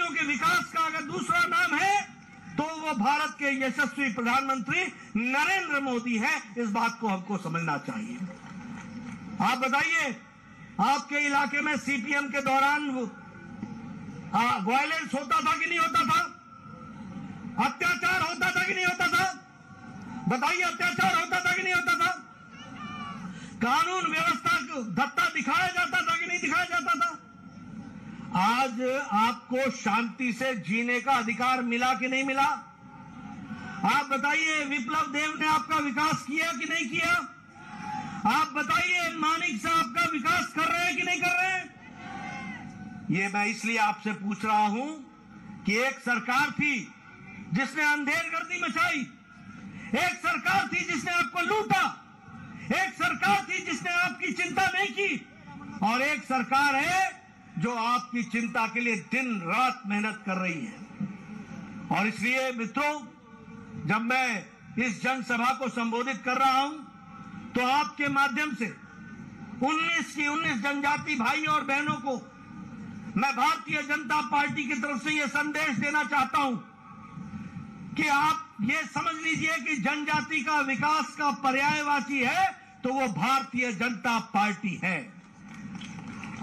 देशों के विकास का अगर दूसरा नाम है तो वो भारत के यशस्वी प्रधानमंत्री नरेंद्र मोदी है। इस बात को हमको समझना चाहिए। आप बताइए, आपके इलाके में सीपीएम के दौरान वायलेंस होता था कि नहीं होता था? अत्याचार होता था कि नहीं होता था? बताइए, अत्याचार होता था कि नहीं होता था? कानून व्यवस्था को धत्ता दिखाया जाता था कि नहीं दिखाया जाता था? आज आपको शांति से जीने का अधिकार मिला कि नहीं मिला? आप बताइए, विप्लव देव ने आपका विकास किया कि नहीं किया? आप बताइए, मानिक साहब का विकास कर रहे हैं कि नहीं कर रहे हैं? ये मैं इसलिए आपसे पूछ रहा हूं कि एक सरकार थी जिसने अंधेरगर्दी मचाई, एक सरकार थी जिसने आपको लूटा, एक सरकार थी जिसने आपकी चिंता नहीं की, और एक सरकार है जो आपकी चिंता के लिए दिन रात मेहनत कर रही है। और इसलिए मित्रों, जब मैं इस जनसभा को संबोधित कर रहा हूं तो आपके माध्यम से 19 की 19 जनजाति भाई और बहनों को मैं भारतीय जनता पार्टी की तरफ से यह संदेश देना चाहता हूं कि आप ये समझ लीजिए कि जनजाति का विकास का पर्यायवाची है तो वो भारतीय जनता पार्टी है।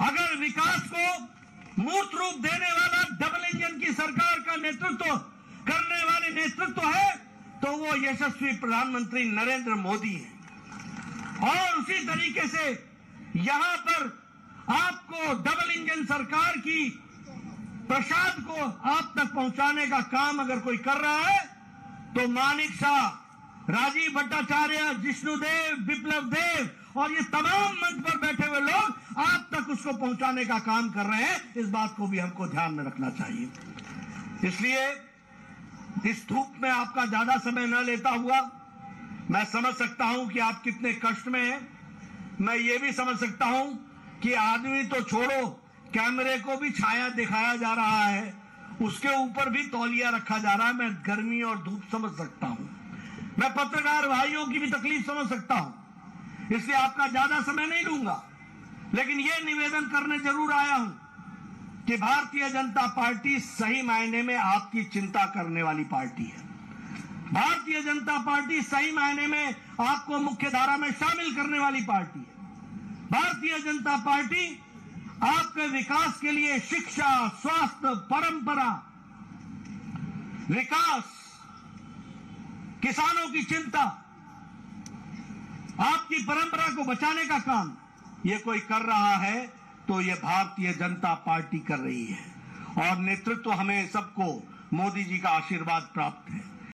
अगर विकास को मूर्त रूप देने वाला डबल इंजन की सरकार का नेतृत्व करने वाले नेतृत्व है तो वो यशस्वी प्रधानमंत्री नरेंद्र मोदी है। और उसी तरीके से यहां पर आपको डबल इंजन सरकार की प्रसाद को आप तक पहुंचाने का काम अगर कोई कर रहा है तो मानिक शाह, राजीव भट्टाचार्य, जिष्णुदेव, विप्लव देव और ये तमाम मंच पर बैठे हुए लोग आप तक उसको पहुंचाने का काम कर रहे हैं। इस बात को भी हमको ध्यान में रखना चाहिए। इसलिए इस धूप में आपका ज्यादा समय न लेता हुआ, मैं समझ सकता हूं कि आप कितने कष्ट में हैं। मैं ये भी समझ सकता हूं कि आदमी तो छोड़ो, कैमरे को भी छाया दिखाया जा रहा है, उसके ऊपर भी तौलिया रखा जा रहा है। मैं गर्मी और धूप समझ सकता हूं, मैं पत्रकार भाइयों की भी तकलीफ समझ सकता हूं, इसलिए आपका ज्यादा समय नहीं लूंगा। लेकिन यह निवेदन करने जरूर आया हूं कि भारतीय जनता पार्टी सही मायने में आपकी चिंता करने वाली पार्टी है। भारतीय जनता पार्टी सही मायने में आपको मुख्य धारा में शामिल करने वाली पार्टी है। भारतीय जनता पार्टी आपके विकास के लिए शिक्षा, स्वास्थ्य, परंपरा, विकास, किसानों की चिंता, आपकी परंपरा को बचाने का काम ये कोई कर रहा है तो ये भारतीय जनता पार्टी कर रही है। और नेतृत्व हमें सबको मोदी जी का आशीर्वाद प्राप्त है।